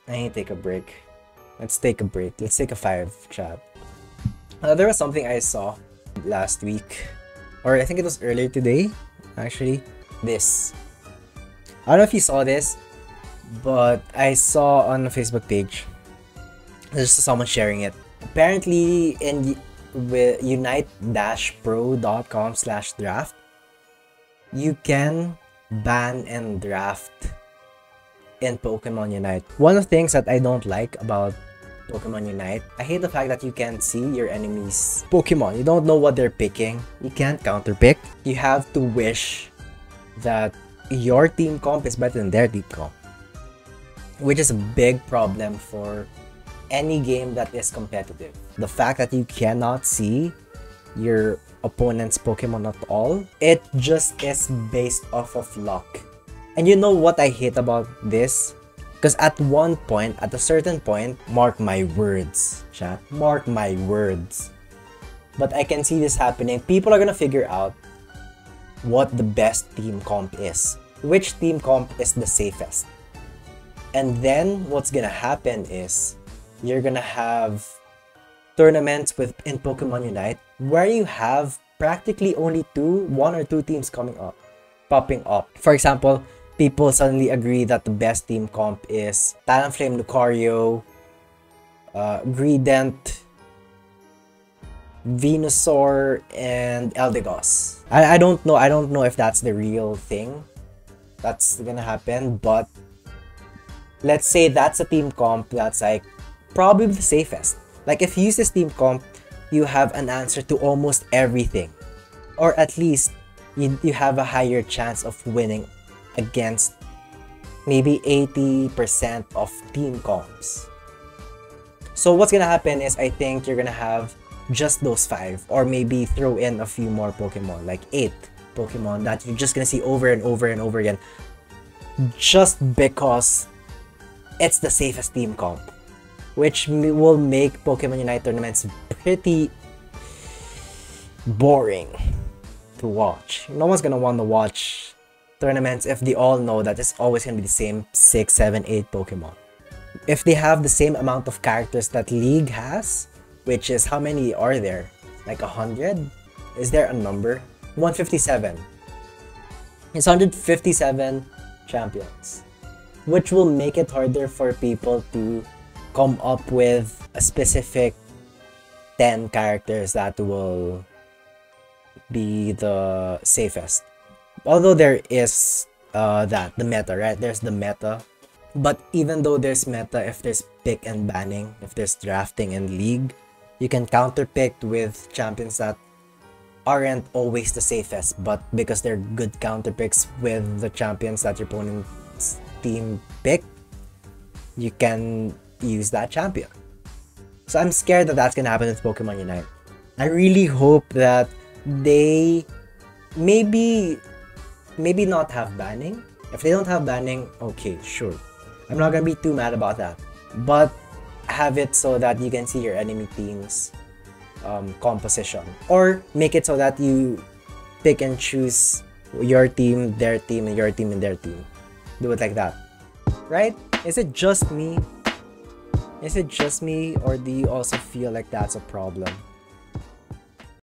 I need to take a break. Let's take a break. Let's take a 5, chat. There was something I saw last week, or I think it was earlier today, actually. This. I don't know if you saw this, but I saw on the Facebook page. There's someone sharing it. Apparently, with unite-pro.com/draft, you can ban and draft in Pokemon Unite. One of the things that I don't like about Pokemon Unite, I hate the fact that you can't see your enemies' Pokemon. You don't know what they're picking. You can't counterpick. You have to wish that your team comp is better than their team comp, which is a big problem for any game that is competitive. The fact that you cannot see your opponent's Pokemon at all, it just is based off of luck. And you know what I hate about this? Because at a certain point, mark my words, chat, mark my words. But I can see this happening. People are gonna figure out what the best team comp is. Which team comp is the safest. And then what's gonna happen is you're gonna have tournaments in Pokemon Unite where you have practically only one or two teams popping up. For example, people suddenly agree that the best team comp is Talonflame Lucario, Greedent, Venusaur, and Eldegoss. I don't know if that's the real thing that's gonna happen, but let's say that's a team comp that's like probably the safest. Like if you use this team comp, you have an answer to almost everything, or at least you have a higher chance of winning against maybe 80% of team comps. So what's gonna happen is I think you're gonna have just those 5, or maybe throw in a few more Pokemon, like 8 Pokemon that you're just gonna see over and over and over again, just because it's the safest team comp, which will make Pokemon Unite tournaments pretty boring to watch. No one's gonna want to watch tournaments if they all know that it's always gonna be the same 6, 7, 8 Pokemon. If they have the same amount of characters that League has, which is, how many are there? Like 100? Is there a number? 157. It's 157 champions, which will make it harder for people to come up with a specific 10 characters that will be the safest. Although there is the meta, right? There's the meta. But even though there's meta, if there's pick and banning, if there's drafting in League, you can counterpick with champions that aren't always the safest, but because they're good counterpicks with the champions that your opponent's team pick, you can use that champion. So I'm scared that that's gonna happen with Pokemon Unite. I really hope that they maybe not have banning. If they don't have banning, okay, sure. I'm not gonna be too mad about that. But have it so that you can see your enemy team's composition. Or make it so that you pick and choose your team, their team, and your team and their team. Do it like that. Right? Is it just me? Is it just me, or do you also feel like that's a problem?